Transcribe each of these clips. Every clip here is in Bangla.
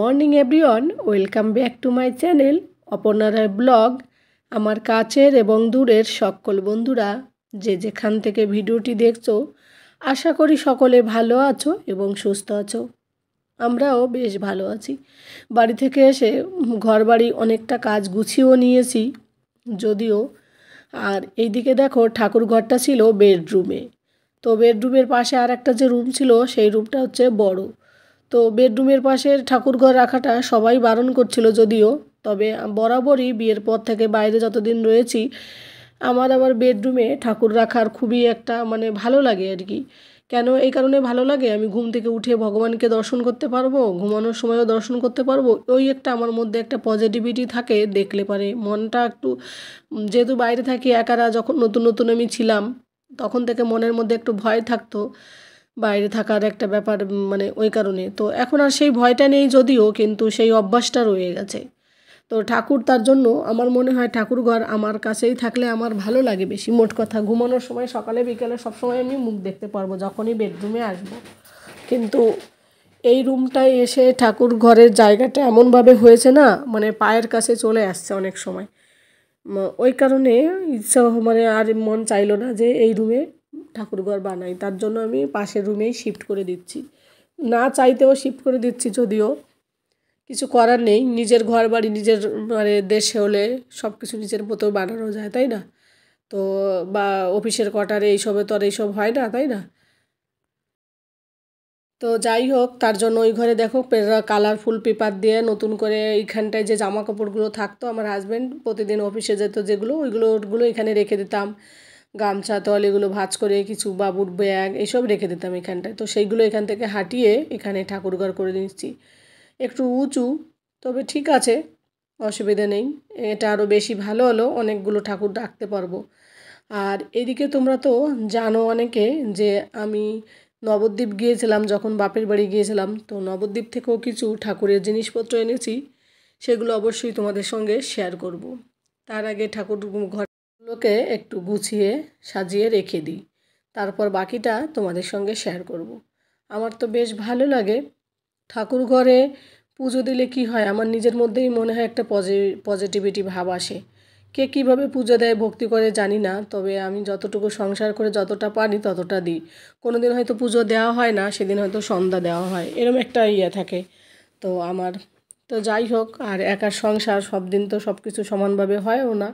Morning everyone, welcome back to my channel অপর্ণার ব্লগ। আমার কাছের এবং দূরের সকল বন্ধুরা যে যেখান থেকে ভিডিওটি দেখছো, আশা করি সকলে ভালো আছো এবং সুস্থ আছো। আমরাও বেশ ভালো আছি। বাড়ি থেকে এসে ঘরবাড়ি অনেকটা কাজ গুছিয়েও নিয়েছি যদিও। আর এইদিকে দেখো, ঠাকুর ঘরটা ছিল বেডরুমে। তো বেডরুমের পাশে আর একটা যে রুম ছিল সেই রুমটা হচ্ছে বড়। তো বেডরুমের পাশের ঠাকুরঘর রাখাটা সবাই বারণ করছিল যদিও, তবে বরাবরই বিয়ের পর থেকে বাইরে যতদিন রয়েছি আমার আবার বেডরুমে ঠাকুর রাখার খুবই একটা ভালো লাগে আর কি। কেন এই কারণে ভালো লাগে, আমি ঘুম থেকে উঠে ভগবানকে দর্শন করতে পারবো, ঘুমানোর সময়ও দর্শন করতে পারবো। ওই একটা আমার মধ্যে একটা পজিটিভিটি থাকে, দেখলে পারে মনটা একটু, যেহেতু বাইরে থাকি একারা, যখন নতুন নতুন আমি ছিলাম তখন থেকে মনের মধ্যে একটু ভয় থাকতো বাইরে থাকার একটা ব্যাপার, ওই কারণে। তো এখন আর সেই ভয়টা নেই যদিও, কিন্তু সেই অভ্যাসটা রয়ে গেছে। তো ঠাকুর, তার জন্য আমার মনে হয় ঠাকুর ঘর আমার কাছেই থাকলে আমার ভালো লাগে বেশি। মোট কথা, ঘুমানোর সময় সকালে বিকেলে সবসময় আমি মুখ দেখতে পারবো যখনই বেডরুমে আসবো। কিন্তু এই রুমটায় এসে ঠাকুর ঘরের জায়গাটা এমনভাবে হয়েছে না, পায়ের কাছে চলে আসছে অনেক সময়। ওই কারণে ইচ্ছা আর মন চাইলো না যে এই রুমে ঠাকুরঘর বানাই। তার জন্য আমি পাশের রুমেই শিফট করে দিচ্ছি, না চাইতেও শিফট করে দিচ্ছি যদিও। কিছু করার নেই, নিজের ঘর বাড়ি নিজের দেশে হলে সব কিছু নিজের মতো বানানো যায়, তাই না? তো বা অফিসের কোয়ার্টারে এইসবে তো আর এইসব হয় না, তাই না? তো যাই হোক, তার জন্য ওই ঘরে দেখো কালারফুল পেপার দিয়ে নতুন করে এইখানটায় যে জামা কাপড়গুলো থাকতো, আমার হাজব্যান্ড প্রতিদিন অফিসে যেত যেগুলো, ওইগুলো এখানে রেখে দিতাম। গামছা তল এগুলো ভাঁজ করে কিছু বাবুর ব্যাগ এইসব রেখে দিতাম এখানটায়। তো সেইগুলো এখান থেকে হাঁটিয়ে এখানে ঠাকুরঘর করে নিচ্ছি। একটু উঁচু, তবে ঠিক আছে, অসুবিধা নেই। এটা আরও বেশি ভালো হলো, অনেকগুলো ঠাকুর রাখতে পারবো। আর এদিকে তোমরা তো জানো অনেকে যে আমি নবদ্বীপ গিয়েছিলাম, যখন বাপের বাড়ি গিয়েছিলাম, তো নবদ্বীপ থেকেও কিছু ঠাকুরের জিনিসপত্র এনেছি। সেগুলো অবশ্যই তোমাদের সঙ্গে শেয়ার করব। তার আগে ঠাকুর ঘরগুলোকে একটু গুছিয়ে সাজিয়ে রেখে দিই, তারপর বাকিটা তোমাদের সঙ্গে শেয়ার করব। আমার তো বেশ ভালো লাগে ঠাকুর ঘরে পুজো দিলে। কি হয়, আমার নিজের মধ্যেই মনে হয় একটা পজিটিভিটি ভাব আসে। কে কীভাবে পুজো দেয় ভক্তি করে জানি না, তবে আমি যতটুকু সংসার করে যতটা পারি ততটা দিই। কোনো দিন হয়তো পুজো দেওয়া হয় না, সেদিন হয়তো সন্ধ্যা দেওয়া হয়, এরকম একটা থাকে। তো আমার তো যাই হোক, আর একার সংসার, সব দিন তো সব কিছু সমানভাবে হয়ও না।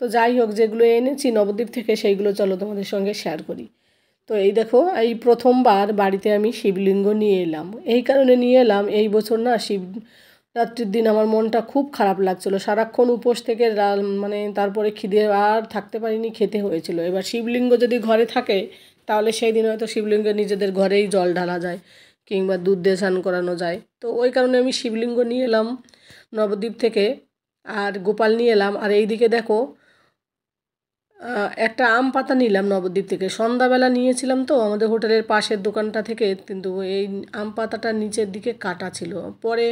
তো যাই হোক, যেগুলো এনেছি নবদ্বীপ থেকে সেইগুলো চলো তোমাদের সঙ্গে শেয়ার করি। তো এই দেখো, এই প্রথমবার বাড়িতে আমি শিবলিঙ্গ নিয়ে এলাম। এই কারণে নিয়ে এলাম, এই বছর না শিবরাত্রির দিন আমার মনটা খুব খারাপ লাগছিলো, সারাক্ষণ উপোস থেকে তারপরে খিদে আর থাকতে পারিনি, খেতে হয়েছিল। এবার শিবলিঙ্গ যদি ঘরে থাকে তাহলে সেই দিন হয়তো শিবলিঙ্গ নিজেদের ঘরেই জল ঢালা যায়, কিংবা দুধ দিয়ে স্নান করানো যায়। তো ওই কারণে আমি শিবলিঙ্গ নিয়ে এলাম নবদ্বীপ থেকে, আর গোপাল নিয়ে এলাম। আর এইদিকে দেখো, একটা আম পাতা নিলাম নবদ্বীপ থেকে, সন্ধ্যাবেলা নিয়েছিলাম তো আমাদের হোটেলের পাশের দোকানটা থেকে, কিন্তু এই আম পাতাটা নিচের দিকে কাটা ছিল। পরে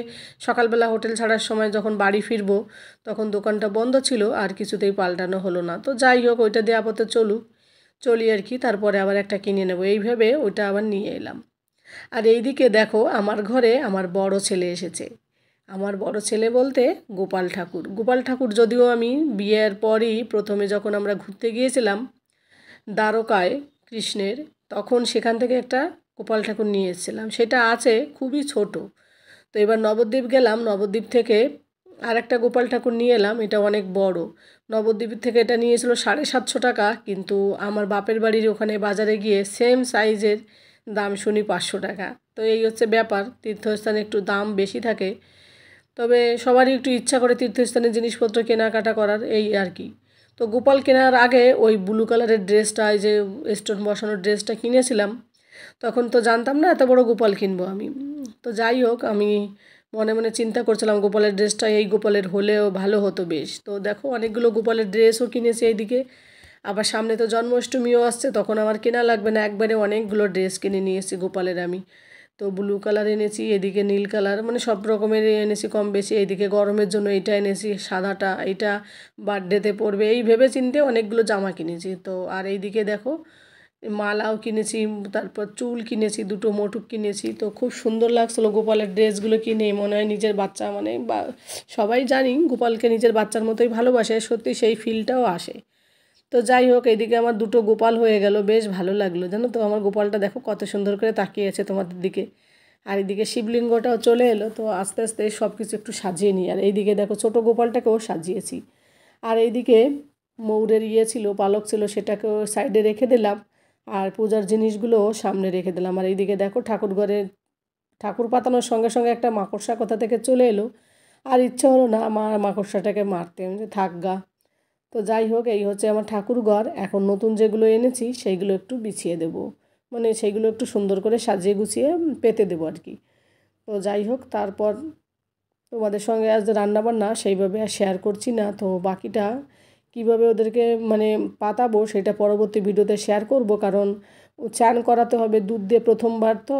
সকালবেলা হোটেল ছাড়ার সময় যখন বাড়ি ফিরবো তখন দোকানটা বন্ধ ছিল, আর কিছুতেই পাল্টানো হলো না। তো যাই হোক, ওইটা দিয়ে আপাতত চলি আর কি, তারপরে আবার একটা কিনে নেব, এইভাবে ওইটা আবার নিয়ে এলাম। আর এইদিকে দেখো, আমার ঘরে আমার বড় ছেলে এসেছে। আমার বড় ছেলে বলতে গোপাল ঠাকুর যদিও আমি বিয়ের পরই প্রথমে যখন আমরা ঘুরতে গিয়েছিলাম দ্বারকায় কৃষ্ণের, তখন সেখান থেকে একটা গোপাল ঠাকুর নিয়ে এসেছিলাম, সেটা আছে খুবই ছোট। তো এবার নবদ্বীপ গেলাম, নবদ্বীপ থেকে আর একটা গোপাল ঠাকুর নিয়ে এলাম, এটা অনেক বড়। নবদ্বীপ থেকে এটা নিয়েছিল 750 টাকা, কিন্তু আমার বাপের বাড়ির ওখানে বাজারে গিয়ে সেম সাইজের দাম শুনি 500 টাকা। তো এই হচ্ছে ব্যাপার, তীর্থস্থানে একটু দাম বেশি থাকে, তবে সবারই একটু ইচ্ছা করে তীর্থস্থানের জিনিসপত্র কেনাকাটা করার, এই আর কি। তো গোপাল কেনার আগে ওই ব্লু কালারের ড্রেসটা, এই যে স্টোন বসানোর ড্রেসটা কিনেছিলাম, তখন তো জানতাম না এত বড় গোপাল কিনবো আমি। তো যাই হোক, আমি মনে মনে চিন্তা করছিলাম গোপালের ড্রেসটা এই গোপালের হলেও ভালো হতো বেশ। তো দেখো, অনেকগুলো গোপালের ড্রেসও কিনেছি এইদিকে। আবার সামনে তো জন্মাষ্টমীও আসছে, তখন আমার কেনা লাগবে না, একবারে অনেকগুলো ড্রেস কিনে নিয়েছি গোপালের আমি। তো ব্লু কালার এনেছি, এদিকে নীল কালার, সব রকমের এনেছি কম বেশি। এইদিকে গরমের জন্য এইটা এনেছি সাদাটা, এইটা বার্থডেতে পরবে, এই ভেবে চিন্তে অনেকগুলো জামা কিনেছি। তো আর এইদিকে দেখো, মালাও কিনেছি, তারপর চুল কিনেছি, দুটো মোটুক কিনেছি। তো খুব সুন্দর লাগছিলো গোপালের ড্রেসগুলো কিনে, মনে হয় নিজের বাচ্চা, মানে বা সবাই জানি গোপালকে নিজের বাচ্চার মতোই ভালোবাসে, সত্যি সেই ফিলটাও আসে। তো যাই হোক, এইদিকে আমার দুটো গোপাল হয়ে গেল, বেশ ভালো লাগলো জানো তো। আমার গোপালটা দেখো কত সুন্দর করে তাকিয়ে আছে তোমাদের দিকে। আর এইদিকে শিবলিঙ্গটাও চলে এলো, তো আস্তে আস্তে সব কিছু একটু সাজিয়ে নিই। আর এইদিকে দেখো ছোটো গোপালটাকেও সাজিয়েছি। আর এইদিকে ময়ূরের ছিল, পালক ছিল, সেটাকেও সাইডে রেখে দিলাম। আর পূজার জিনিসগুলোও সামনে রেখে দিলাম। আর এইদিকে দেখো ঠাকুর ঘরে ঠাকুর পাতানোর সঙ্গে সঙ্গে একটা মাকড়সা কোথা থেকে চলে এলো। আর ইচ্ছে হলো না আমার মাকড়সাটাকে মারতে, আমি যে থাক গা। তো যাই হোক, এই হচ্ছে আমার ঠাকুর ঘর। এখন নতুন যেগুলো এনেছি সেইগুলো একটু বিছিয়ে দেবো, মানে সেইগুলো একটু সুন্দর করে সাজিয়ে গুছিয়ে পেতে দেবো আর কি। তো যাই হোক, তারপর তোমাদের সঙ্গে আজ রান্নাবান্না সেইভাবে আর শেয়ার করছি না। তো বাকিটা কিভাবে ওদেরকে মানে পাতাবো সেটা পরবর্তী ভিডিওতে শেয়ার করব, কারণ চান করাতে হবে দুধ দিয়ে প্রথমবার, তো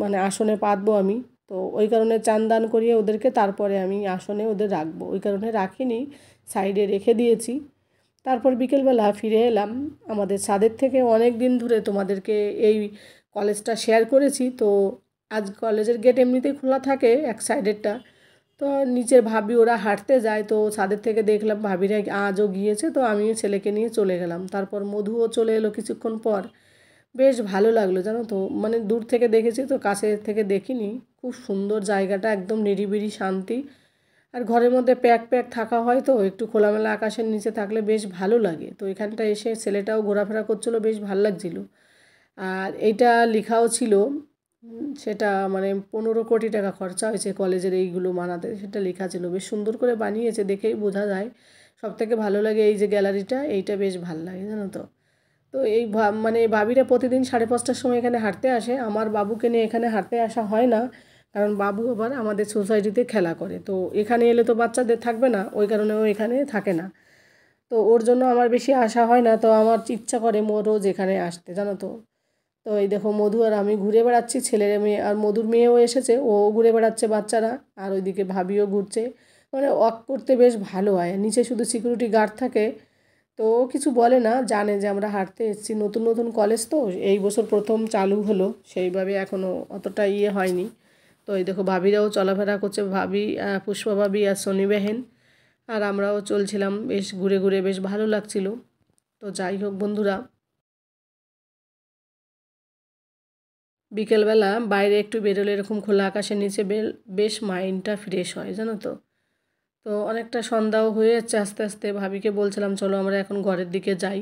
মানে আসনে পাতবো আমি। তো ওই কারণে চান দান করিয়ে ওদেরকে তারপরে আমি আসনে ওদের রাখবো, ওই কারণে রাখিনি, সাইডে রেখে দিয়েছি। তারপর বিকেলবেলা ফিরে এলাম আমাদের ছাদের থেকে। অনেক দিন ধরে তোমাদেরকে এই কলেজটা শেয়ার করেছি। তো আজ কলেজের গেট এমনিতেই খোলা থাকে এক সাইডেরটা, তো নিচে ভাবি ওরা হাঁটতে যায়, তো ছাদের থেকে দেখলাম ভাবিরা আজও গিয়েছে, তো আমিও ছেলেকে নিয়ে চলে গেলাম। তারপর মধুও চলে এলো কিছুক্ষণ পর। বেশ ভালো লাগলো জানো তো, মানে দূর থেকে দেখেছি তো কাছে থেকে দেখিনি। খুব সুন্দর জায়গাটা, একদম নিরিবিলি শান্তি। আর ঘরের মধ্যে প্যাক প্যাক থাকা হয়, তো একটু খোলামেলা আকাশের নিচে থাকলে বেশ ভালো লাগে। তো এখানটা এসে ছেলেটাও ঘোরাফেরা করছিলো, বেশ ভালো লাগছিলো। আর এইটা লেখাও ছিল, সেটা মানে 15 কোটি টাকা খরচা হয়েছে কলেজের এইগুলো বানাতে, সেটা লেখা ছিল। বেশ সুন্দর করে বানিয়েছে, দেখেই বোঝা যায়। সবথেকে ভালো লাগে এই যে গ্যালারিটা, এইটা বেশ ভালো লাগে জানো তো। তো এই মানে ভাবিরা প্রতিদিন 5:30টার সময় এখানে হাঁটতে আসে। আমার বাবুকে নিয়ে এখানে হাঁটতে আসা হয় না, কারণ বাবু আবার আমাদের সোসাইটিতে খেলা করে। তো এখানে এলে তো বাচ্চাদের থাকবে না, ওই কারণে ও এখানে থাকে না। তো ওর জন্য আমার বেশি আসা হয় না। তো আমার ইচ্ছা করে রোজ এখানে আসতে জানো তো। তো এই দেখো মধু আর আমি ঘুরে বেড়াচ্ছি, ছেলের মেয়ে আর মধুর মেয়েও এসেছে, ও ঘুরে বেড়াচ্ছে বাচ্চারা। আর ওইদিকে ভাবিও ঘুরছে, মানে ওয়াক করতে বেশ ভালো হয়। নিচে শুধু সিকিউরিটি গার্ড থাকে, তো ও কিছু বলে না, জানে যে আমরা হাঁটতে এসেছি। নতুন নতুন কলেজ তো এই বছর প্রথম চালু হলো, সেইভাবে এখনও অতটা হয়নি। তো এই দেখো ভাবিরাও চলাফেরা করছে, ভাবি পুষ্পা ভাবি আর সনি বেহেন। আর আমরাও চলছিলাম, বেশ ঘুরে ঘুরে বেশ ভালো লাগছিল। তো যাই হোক বন্ধুরা, বিকেলবেলা বাইরে একটু বেরোলে এরকম খোলা আকাশের নিচে বেশ মাইন্ডটা ফ্রেশ হয় জানো তো। তো অনেকটা সন্ধ্যাও হয়ে যাচ্ছে আস্তে আস্তে। ভাবিকে বলছিলাম চলো আমরা এখন ঘরের দিকে যাই।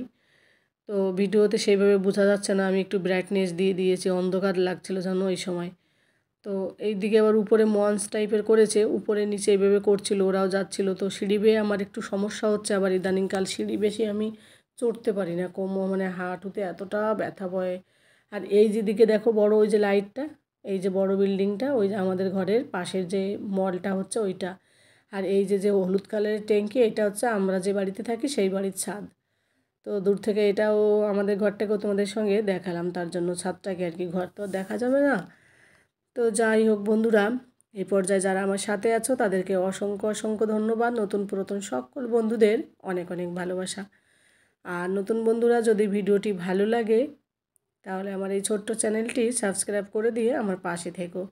তো ভিডিওতে সেইভাবে বোঝা যাচ্ছে না, আমি একটু ব্রাইটনেস দিয়ে দিয়েছি, অন্ধকার লাগছিল জানো ওই সময়। তো এই দিকে আবার উপরে মঞ্চ টাইপের করেছে, উপরে নিচে এইভাবে করছিল, ওরাও যাচ্ছিল। তো সিঁড়ি বেয়ে আমার একটু সমস্যা হচ্ছে, আবার ইদানিংকাল সিঁড়ি বেশি আমি চড়তে পারি না, মানে হাঁটুতে এতটা ব্যথা বয়। আর এই যেদিকে দেখো বড় ওই যে লাইটটা, এই যে বড় বিল্ডিংটা, ওই যে আমাদের ঘরের পাশের যে মলটা হচ্ছে ওইটা। আর এই যে যে হলুদ কালারের ট্যাঙ্কি, এটা হচ্ছে আমরা যে বাড়িতে থাকি সেই বাড়ির ছাদ। তো দূর থেকে এটাও আমাদের ঘরটাকেও তোমাদের সঙ্গে দেখালাম, তার জন্য ছাদটাকে আর কি, ঘর তো দেখা যাবে না। তো যাই হোক বন্ধুরা, এই পর্যায়ে যারা আমার সাথে আছো তাদেরকে অসংখ্য অসংখ্য ধন্যবাদ। নতুন পুরাতন সকল বন্ধুদের অনেক অনেক ভালোবাসা। আর নতুন বন্ধুরা যদি ভিডিওটি ভালো লাগে তাহলে আমার এই ছোট্ট চ্যানেলটি সাবস্ক্রাইব করে দিয়ে আমার পাশে থেকো।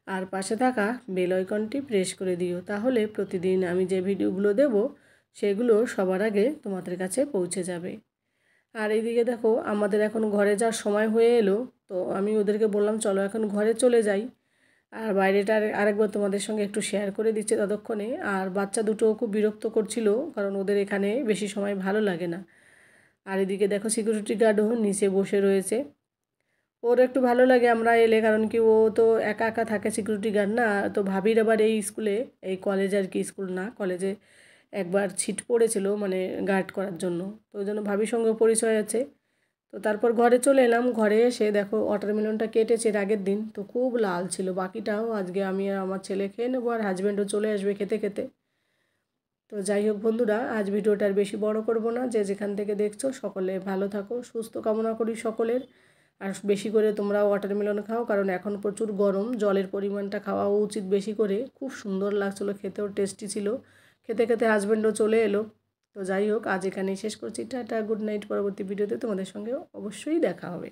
আর পাশে থাকা বেল আইকনটি প্রেস করে দিও, তাহলে প্রতিদিন আমি যে ভিডিওগুলো দেব সেগুলো সবার আগে তোমাদের কাছে পৌঁছে যাবে। আর এইদিকে দেখো আমাদের এখন ঘরে যাওয়ার সময় হয়ে এলো। তো আমি ওদেরকে বললাম চলো এখন ঘরে চলে যাই। আর বাইরেটা আরেকবার তোমাদের সঙ্গে একটু শেয়ার করে দিচ্ছে ততক্ষণে। আর বাচ্চা দুটোও খুব বিরক্ত করছিল, কারণ ওদের এখানে বেশি সময় ভালো লাগে না। আর এদিকে দেখো সিকিউরিটি গার্ডও নিচে বসে রয়েছে, ওর একটু ভালো লাগে আমরা এলে, কারণ কি ও তো একা একা থাকে, সিকিউরিটি গার্ড না। তো ভাবির আবার এই স্কুলে, এই কলেজে আর কি, স্কুল না কলেজে একবার ছিট পড়েছিল মানে গার্ড করার জন্য, তো ওই জন্য ভাবির সঙ্গেও পরিচয় আছে। তো তারপর ঘরে চলে এলাম। ঘরে এসে দেখো ওয়াটারমেলনটা কেটেছে এর আগের দিন, তো খুব লাল ছিল। বাকিটাও আজকে আমি আর আমার ছেলে খেয়ে নেবো, আর হাজব্যান্ডও চলে আসবে খেতে খেতে। তো যাই হোক বন্ধুরা, আজ ভিডিওটা আর বেশি বড় করব না। যে যেখান থেকে দেখছো সকলে ভালো থাকো, সুস্থ কামনা করি সকলের। আর বেশি করে তোমরা ওয়াটারমেলন খাও, কারণ এখন প্রচুর গরম, জলের পরিমাণটা খাওয়া উচিত বেশি করে। খুব সুন্দর লাগছিলো, খেতেও টেস্টি ছিল। খেতে খেতে হাজব্যান্ডও চলে এলো। তো যাই হোক, আজ এখানেই শেষ করছি। Tata, good night. পরবর্তী ভিডিওতে তোমাদের সঙ্গে অবশ্যই দেখা হবে।